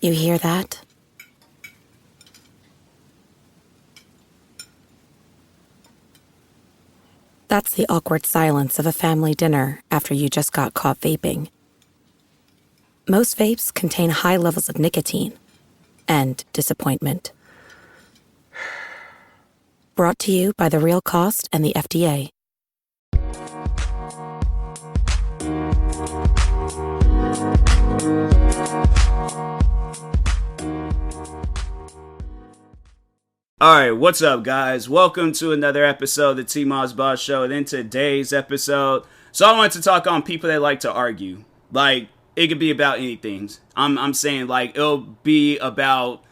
You hear that? That's the awkward silence of a family dinner after you just got caught vaping. Most vapes contain high levels of nicotine and disappointment. Brought to you by The Real Cost and the FDA. Alright, what's up guys? Welcome to another episode of the TMossBoss show. And in today's episode, so I wanted to talk on people that like to argue. Like, it could be about anything. I'm saying, like, it'll be about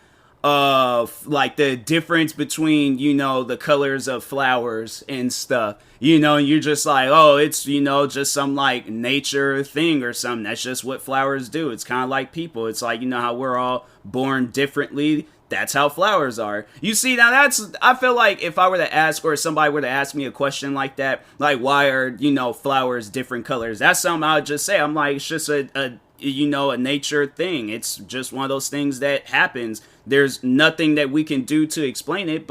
like the difference between, you know, the colors of flowers and stuff. You know, and you're just like, oh, it's, you know, just some like nature thing or something. That's just what flowers do. It's kind of like people. It's like, you know how we're all born differently. That's how flowers are. You see, now I feel like if I were to ask, or somebody were to ask me a question like that, like, why are, you know, flowers different colors? That's something I would just say. I'm like, it's just a nature thing. It's just one of those things that happens. There's nothing that we can do to explain it.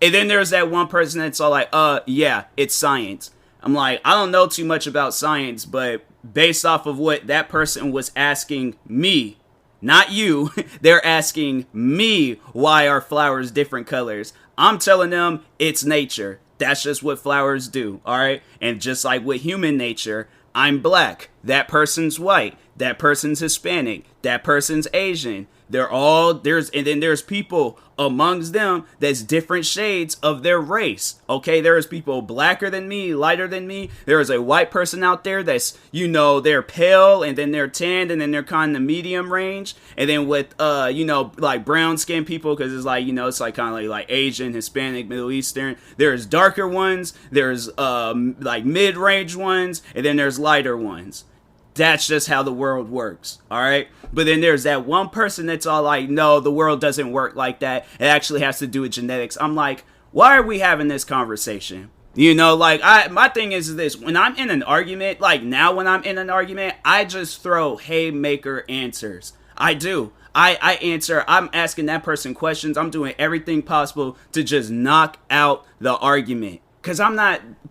And then there's that one person that's all like, yeah, it's science. I'm like, I don't know too much about science, but based off of what that person was asking me, not you, they're asking me why are flowers different colors. I'm telling them it's nature. That's just what flowers do, alright? And just like with human nature, I'm black, that person's white, that person's Hispanic, that person's Asian. And then there's people amongst them that's different shades of their race. Okay, there's people blacker than me, lighter than me. There is a white person out there that's, you know, they're pale, and then they're tanned, and then they're kind of the medium range. And then with, you know, like brown skinned people, because it's like, you know, it's like kind of like Asian, Hispanic, Middle Eastern. There's darker ones, there's like mid-range ones, and then there's lighter ones. That's just how the world works, alright? But then there's that one person that's all like, no, the world doesn't work like that. It actually has to do with genetics. I'm like, why are we having this conversation? You know, like, my thing is this. When I'm in an argument, like now when I'm in an argument, I just throw haymaker answers. I do. I answer. I'm asking that person questions. I'm doing everything possible to just knock out the argument. Because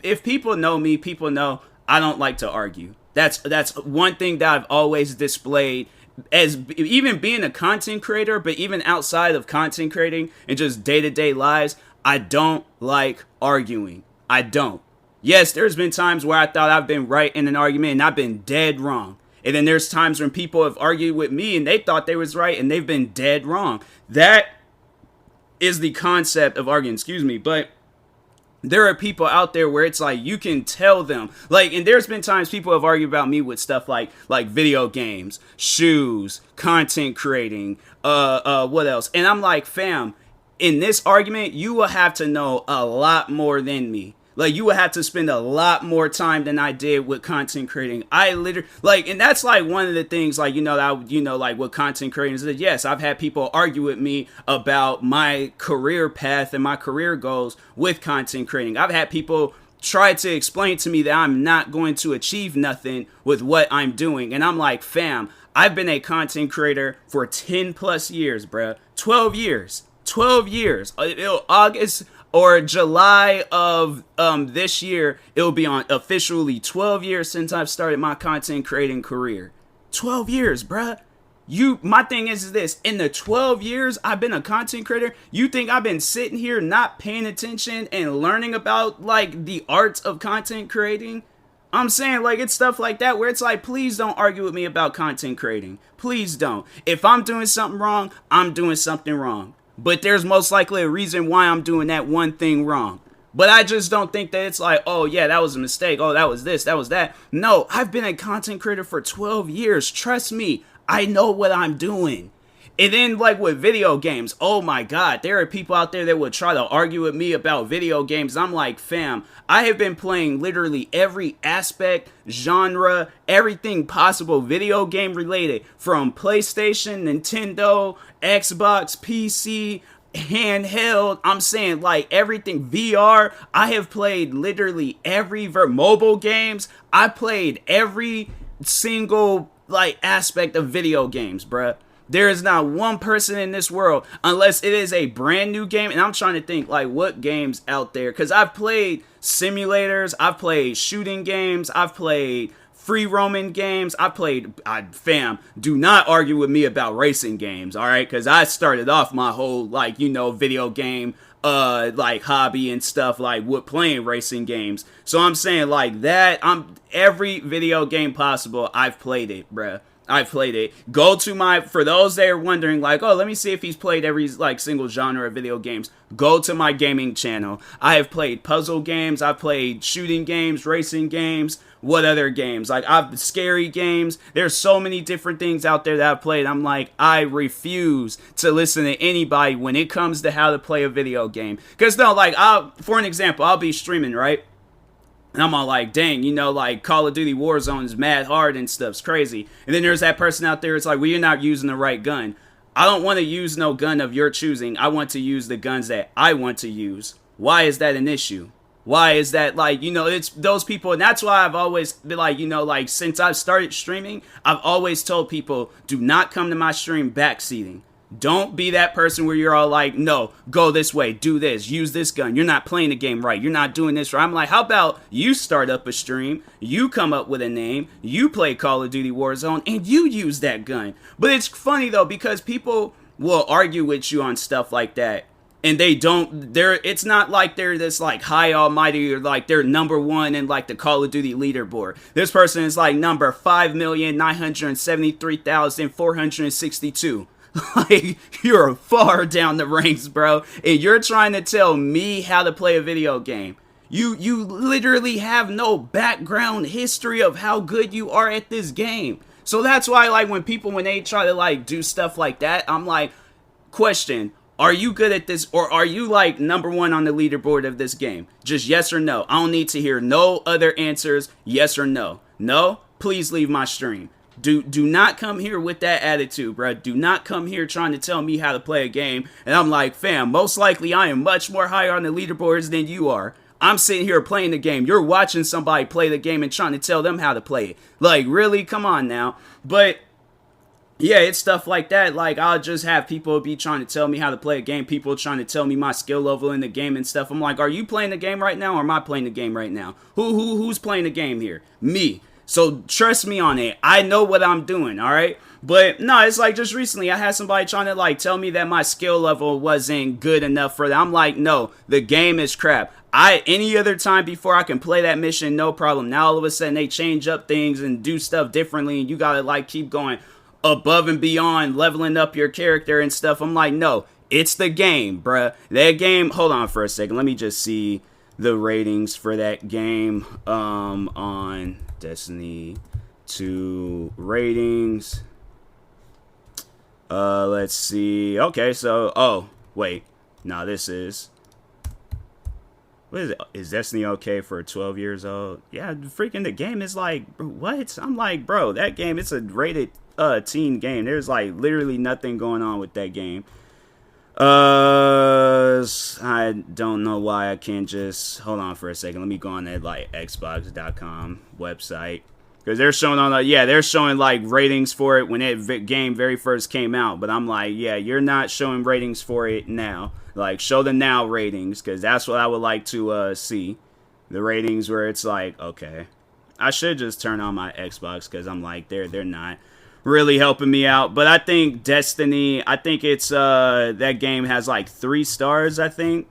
if people know me, people know I don't like to argue. That's one thing that I've always displayed as even being a content creator, but even outside of content creating and just day-to-day lives, I don't like arguing. I don't. Yes, there's been times where I thought I've been right in an argument and I've been dead wrong. And then there's times when people have argued with me and they thought they was right and they've been dead wrong. That is the concept of arguing, but there are people out there where it's like you can tell them, like, and there's been times people have argued about me with stuff like video games, shoes, content creating, what else? And I'm like, fam, in this argument, you will have to know a lot more than me. Like, you would have to spend a lot more time than I did with content creating. I literally, like, and that's like one of the things, like, you know, that, you know, like with content creating is that, yes, I've had people argue with me about my career path and my career goals with content creating. I've had people try to explain to me that I'm not going to achieve nothing with what I'm doing. And I'm like, fam, I've been a content creator for 10 plus years, bruh. 12 years. 12 years. August or July of this year, it'll be on officially 12 years since I've started my content creating career. 12 years, bruh. My thing is this, in the 12 years I've been a content creator, you think I've been sitting here not paying attention and learning about, like, the arts of content creating? I'm saying, like, it's stuff like that where it's like, please don't argue with me about content creating. Please don't. If I'm doing something wrong, I'm doing something wrong. But there's most likely a reason why I'm doing that one thing wrong. But I just don't think that it's like, oh yeah, that was a mistake. Oh, that was this, that was that. No, I've been a content creator for 12 years. Trust me, I know what I'm doing. And then, like, with video games, oh my god, there are people out there that would try to argue with me about video games. I'm like, fam, I have been playing literally every aspect, genre, everything possible video game related, from PlayStation, Nintendo, Xbox, PC, handheld. I'm saying, like, everything, VR. I have played literally every mobile games. I played every single, like, aspect of video games, bruh. There is not one person in this world, unless it is a brand new game. And I'm trying to think, like, what games out there. Because I've played simulators. I've played shooting games. I've played free roaming games. Fam, do not argue with me about racing games, all right? Because I started off my whole, like, video game like hobby and stuff, like with playing racing games. So I'm saying, like, that every video game possible, I've played it, bruh. I've played it. Go to for those that are wondering, like, oh, let me see if he's played every, like, single genre of video games. Go to my gaming channel. I have played puzzle games. I've played shooting games, racing games. What other games? Like, scary games. There's so many different things out there that I've played. I'm like, I refuse to listen to anybody when it comes to how to play a video game. Because, no, like, for an example, I'll be streaming, right? And I'm all like, dang, like, Call of Duty Warzone is mad hard and stuff's crazy. And then there's that person out there, it's like, well, you're not using the right gun. I don't want to use no gun of your choosing. I want to use the guns that I want to use. Why is that an issue? Why is that, like, it's those people, and that's why I've always been like, like, since I've started streaming, I've always told people, do not come to my stream backseating. Don't be that person where you're all like, no, go this way, do this, use this gun. You're not playing the game right. You're not doing this right. I'm like, how about you start up a stream, you come up with a name, you play Call of Duty Warzone, and you use that gun. But it's funny, though, because people will argue with you on stuff like that. And it's not like they're this, like, high almighty, or like they're number one in, like, the Call of Duty leaderboard. This person is like number 5,973,462. Like, you're far down the ranks, bro, and you're trying to tell me how to play a video game. You literally have no background history of how good you are at this game. So that's why, like, when they try to, like, do stuff like that, I'm like, question, are you good at this, or are you, like, number one on the leaderboard of this game? Just yes or no. I don't need to hear no other answers. Yes or no. No? Please leave my stream. Do not come here with that attitude, bro. Do not come here trying to tell me how to play a game. And I'm like, fam, most likely I am much more higher on the leaderboards than you are. I'm sitting here playing the game. You're watching somebody play the game and trying to tell them how to play it. Like, really? Come on now. But yeah, it's stuff like that. Like, I'll just have people be trying to tell me how to play a game. People trying to tell me my skill level in the game and stuff. I'm like, are you playing the game right now, or am I playing the game right now? Who's playing the game here? Me. So trust me on it. I know what I'm doing, all right? But no, it's like just recently I had somebody trying to, like, tell me that my skill level wasn't good enough for that. I'm like, no, the game is crap. Any other time before I can play that mission, no problem. Now all of a sudden they change up things and do stuff differently, and you gotta, like, keep going above and beyond, leveling up your character and stuff. I'm like, no, it's the game, bruh. That game, hold on for a second. Let me just see the ratings for that game on Destiny 2 ratings. Let's see. Okay, so, wait. No, this is... What is it? Is Destiny okay for 12 years old? Yeah, freaking the game is like, what? I'm like, bro, that game, it's a rated teen game. There's, like, literally nothing going on with that game. I don't know why I can't just... Hold on for a second. Let me go on that, like, Xbox.com website. Because they're showing they're showing, like, ratings for it when that game very first came out. But I'm like, yeah, you're not showing ratings for it now. Like, show the now ratings, because that's what I would like to see. The ratings where it's like, okay. I should just turn on my Xbox, because I'm like, they're not really helping me out. But I think Destiny, I think it's that game has like 3 stars. I don't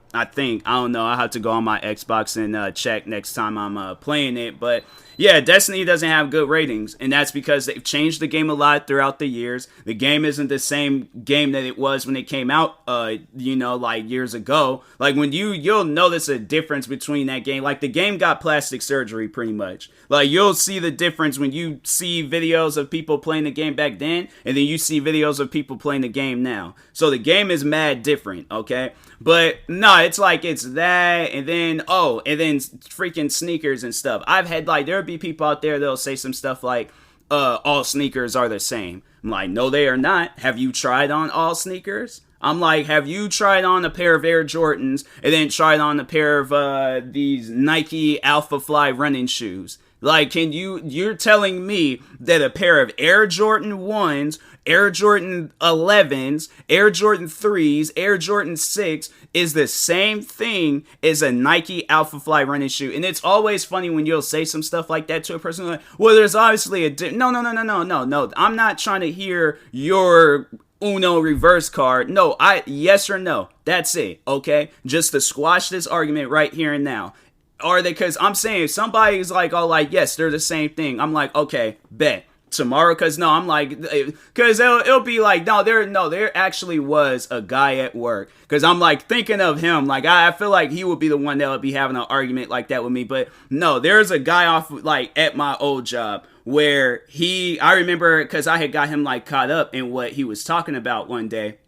know, I'll have to go on my Xbox and check next time I'm playing it. But yeah, Destiny doesn't have good ratings, and that's because they've changed the game a lot throughout the years. The game isn't the same game that it was when it came out, like years ago. Like, when you'll notice a difference between that game. Like, the game got plastic surgery pretty much. Like, you'll see the difference when you see videos of people playing the game back then, and then you see videos of people playing the game now. So the game is mad different, okay? But no, it's like, it's that, and then freaking sneakers and stuff. I've had, like, there'll be people out there that'll say some stuff like, all sneakers are the same. I'm like, no, they are not. Have you tried on all sneakers? I'm like, have you tried on a pair of Air Jordans and then tried on a pair of these Nike Alpha Fly running shoes? Like, you're telling me that a pair of Air Jordan 1s, Air Jordan 11s, Air Jordan 3s, Air Jordan 6 is the same thing as a Nike Alpha Fly running shoe? And it's always funny when you'll say some stuff like that to a person, like, well, there's obviously no. I'm not trying to hear your Uno reverse card. No, yes or no. That's it, okay? Just to squash this argument right here and now. Are they? Because I'm saying if somebody's like, oh, like, yes, they're the same thing. I'm like, okay, bet. Tomorrow, because no, I'm like, because it'll be like, there actually was a guy at work, because I'm like thinking of him, like I feel like he would be the one that would be having an argument like that with me. But no, there's a guy off like at my old job where I remember, because I had got him like caught up in what he was talking about one day.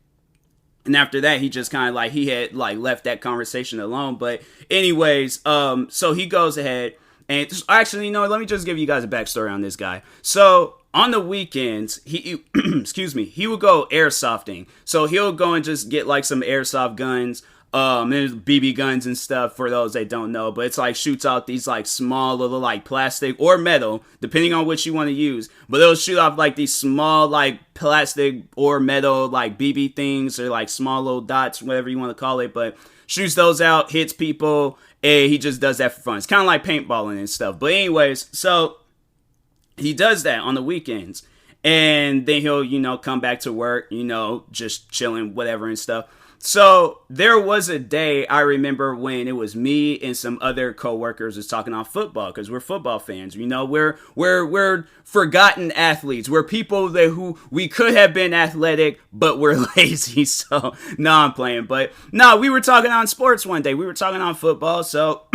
And after that, he just kind of like, he had like left that conversation alone. But anyways, so he goes ahead and actually, let me just give you guys a backstory on this guy. So on the weekends, he excuse me, he would go airsofting. So he'll go and just get like some airsoft guns, and BB guns and stuff for those that don't know. But it's like shoots out these like small little like plastic or metal, depending on what you want to use. But they'll shoot off like these small like plastic or metal like BB things, or like small little dots, whatever you want to call it. But shoots those out, hits people, and he just does that for fun. It's kind of like paintballing and stuff. But anyways, so he does that on the weekends. And then he'll, come back to work, just chilling, whatever and stuff. So there was a day I remember when it was me and some other coworkers was talking on football, because we're football fans. We're forgotten athletes. We're people who we could have been athletic, but we're lazy. So no, I'm playing. But no, we were talking on sports one day. We were talking on football. So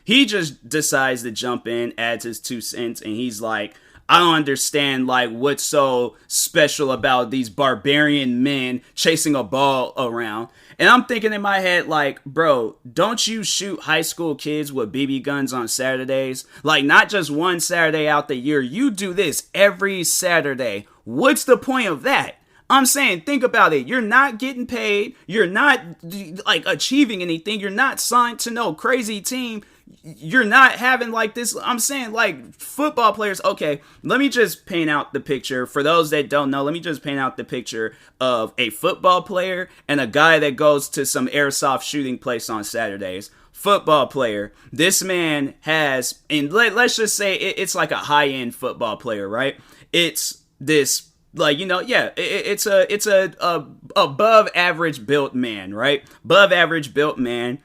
he just decides to jump in, adds his 2 cents, and he's like, I don't understand, like, what's so special about these barbarian men chasing a ball around. And I'm thinking in my head, like, bro, don't you shoot high school kids with BB guns on Saturdays? Like, not just one Saturday out the year. You do this every Saturday. What's the point of that? I'm saying, think about it. You're not getting paid. You're not, like, achieving anything. You're not signed to no crazy team. You're not having like this. I'm saying, like, football players. Okay, let me just paint out the picture. For those that don't know, let me just paint out the picture of a football player and a guy that goes to some airsoft shooting place on Saturdays. Football player. This man has, and let's just say it's like a high-end football player, right? It's this, like, it's a above average built man, right? Above average built man,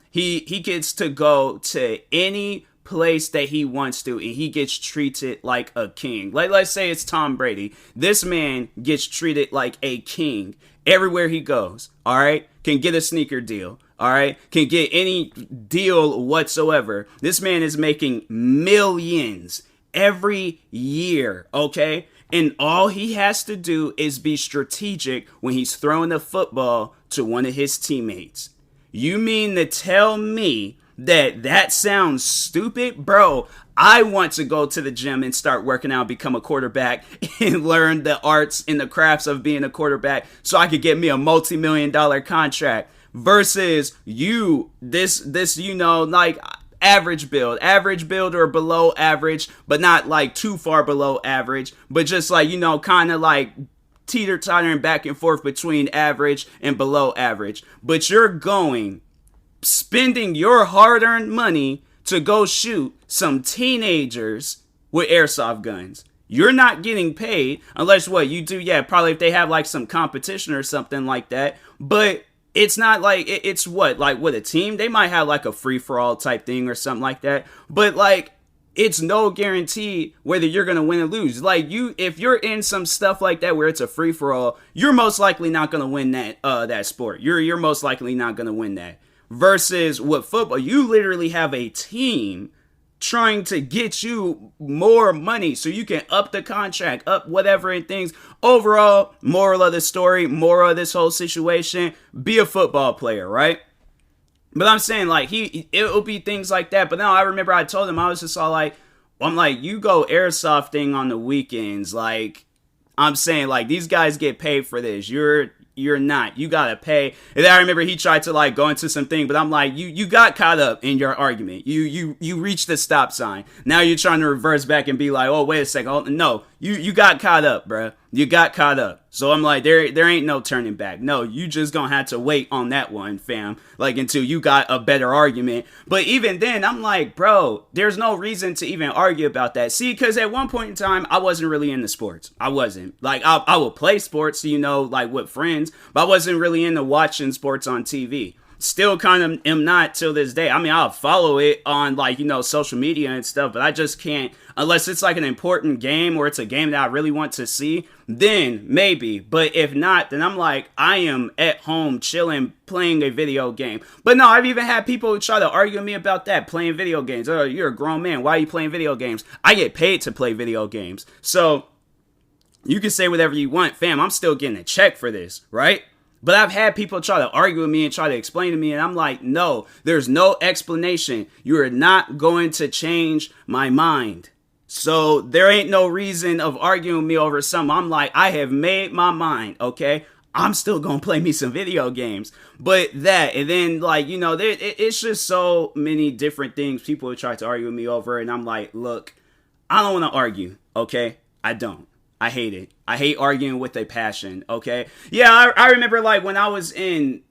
He gets to go to any place that he wants to, and he gets treated like a king. Like, let's say it's Tom Brady. This man gets treated like a king everywhere he goes, all right? Can get a sneaker deal, all right? Can get any deal whatsoever. This man is making millions every year, okay? And all he has to do is be strategic when he's throwing the football to one of his teammates. You mean to tell me that sounds stupid? Bro, I want to go to the gym and start working out, become a quarterback, and learn the arts and the crafts of being a quarterback so I could get me a multi-million-dollar contract. Versus you, this like average build or below average, but not like too far below average, but just like, kind of like teeter-tottering back and forth between average and below average. But you're spending your hard-earned money to go shoot some teenagers with airsoft guns. You're not getting paid unless what you do, probably if they have like some competition or something like that. But it's not like, it's what, like with a team, they might have like a free-for-all type thing or something like that. But like, it's no guarantee whether you're going to win or lose. Like, if you're in some stuff like that where it's a free-for-all, you're most likely not going to win that sport. You're most likely not going to win that. Versus with football, you literally have a team trying to get you more money so you can up the contract, up whatever and things. Overall, moral of the story, moral of this whole situation, be a football player, right? But I'm saying, like, it'll be things like that. But now I remember I told him, I was just all like, I'm like, you go airsofting on the weekends. Like, I'm saying, like, these guys get paid for this. You're you're not. You gotta pay. And then I remember he tried to like go into something, but I'm like, you got caught up in your argument. You reached the stop sign. Now you're trying to reverse back and be like, oh, wait a second. Oh, no, you got caught up, bruh. You got caught up. So I'm like, there ain't no turning back. No, you just gonna have to wait on that one, fam. Like until you got a better argument. But even then, I'm like, bro, there's no reason to even argue about that. See, because at one point in time, I wasn't really into sports. I wasn't. Like, I would play sports, like with friends, but I wasn't really into watching sports on TV. Still kind of am not till this day. I mean, I'll follow it on like, social media and stuff, but I just can't, unless it's like an important game or it's a game that I really want to see, then maybe. But if not, then I'm like, I am at home chilling, playing a video game. But no, I've even had people try to argue with me about that, playing video games. Oh, you're a grown man. Why are you playing video games? I get paid to play video games. So you can say whatever you want, fam. I'm still getting a check for this, right? But I've had people try to argue with me and try to explain to me, and I'm like, no, there's no explanation. You are not going to change my mind. So there ain't no reason of arguing with me over something. I'm like, I have made my mind, okay? I'm still going to play me some video games. But that, and then like, it's just so many different things people try to argue with me over, and I'm like, look, I don't want to argue, okay? I don't. I hate it. I hate arguing with a passion, okay? Yeah, I remember, like, when I was in,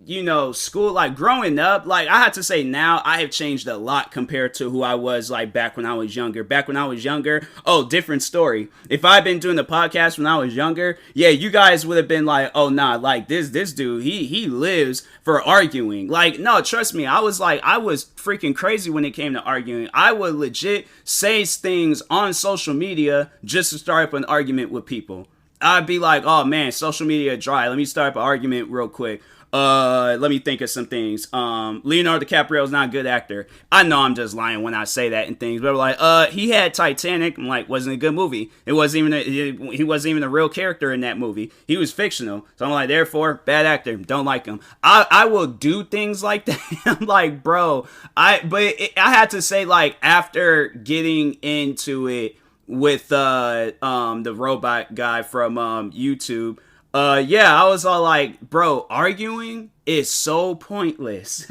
school, like, growing up, like, I have to say now, I have changed a lot compared to who I was, like, back when I was younger. Back when I was younger, different story. If I'd been doing the podcast when I was younger, yeah, you guys would have been like, oh, nah, like, this dude, he lives for arguing. Like, no, trust me, I was freaking crazy when it came to arguing. I would legit say things on social media just to start up an argument with people. I'd be like, oh man, social media dry. Let me start up an argument real quick. Let me think of some things. Leonardo DiCaprio is not a good actor. I know I'm just lying when I say that and things, but like, he had Titanic. I'm like, wasn't a good movie. He wasn't even a real character in that movie. He was fictional. So I'm like, therefore, bad actor. Don't like him. I will do things like that. I'm like, bro, I had to say, like, after getting into it with the robot guy from YouTube, I was all like, bro, arguing is so pointless.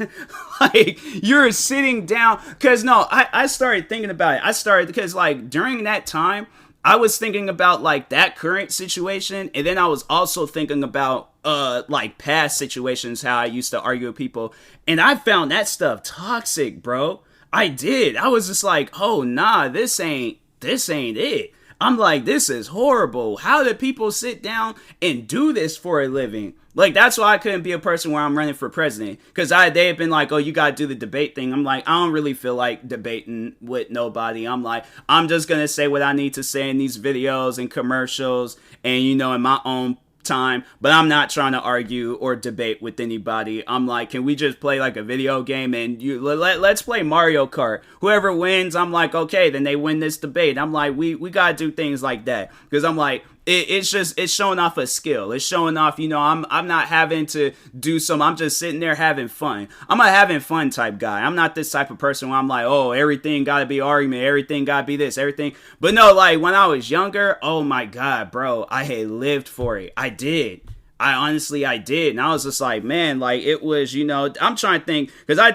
Like, you're sitting down, because no, I started thinking about it. Because like during that time, I was thinking about like that current situation, and then I was also thinking about like past situations, how I used to argue with people, and I found that stuff toxic, bro. I did. I was just like, oh nah, this ain't it. I'm like, this is horrible. How do people sit down and do this for a living? Like, that's why I couldn't be a person where I'm running for president. Because they had been like, oh, you got to do the debate thing. I'm like, I don't really feel like debating with nobody. I'm like, I'm just going to say what I need to say in these videos and commercials and, in my own time, but I'm not trying to argue or debate with anybody. I'm like, can we just play like a video game and let's play Mario Kart. Whoever wins, I'm like, okay, then they win this debate. I'm like, we gotta do things like that, because I'm like, it's showing off a skill. It's showing off, I'm not having to do some, I'm just sitting there having fun. I'm a having fun type guy. I'm not this type of person where I'm like, oh, everything gotta be argument, everything gotta be this, everything. But no, like when I was younger, oh my God, bro, I had lived for it. I did. I did. And I was just like, man, like it was, I'm trying to think, because I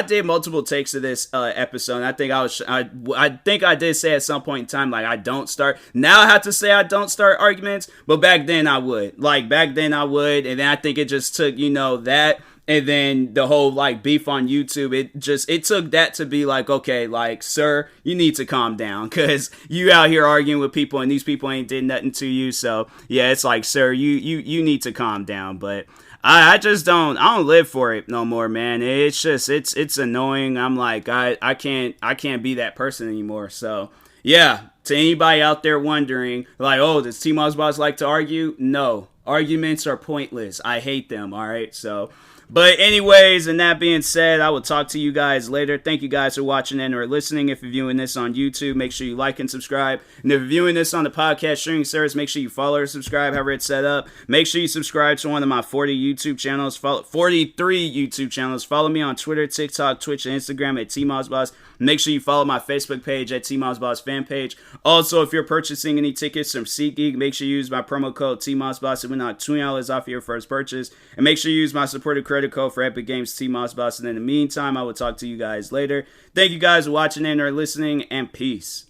did multiple takes of this episode. And I think I did say at some point in time, like, I don't start. Now I have to say I don't start arguments, but back then I would. And then I think it just took, that. And then the whole like beef on YouTube, it took that to be like, okay, like, sir, you need to calm down, because you out here arguing with people and these people ain't did nothing to you. So yeah, it's like, sir, you need to calm down. But I don't live for it no more, man. It's just, it's annoying. I'm like, I can't be that person anymore. So yeah, to anybody out there wondering like, oh, does TMossBoss like to argue? No, arguments are pointless. I hate them. All right. So, but anyways, and that being said, I will talk to you guys later. Thank you guys for watching and or listening. If you're viewing this on YouTube, make sure you like and subscribe. And if you're viewing this on the podcast streaming service, make sure you follow or subscribe, however it's set up. Make sure you subscribe to one of my 43 YouTube channels. Follow me on Twitter, TikTok, Twitch, and Instagram at TMossBoss. Make sure you follow my Facebook page at TMossBoss fan page. Also, if you're purchasing any tickets from SeatGeek, make sure you use my promo code TMossBoss and win out $20 off your first purchase. And make sure you use my supported credit code for Epic Games TMossBoss. And in the meantime, I will talk to you guys later. Thank you guys for watching and or listening, and peace.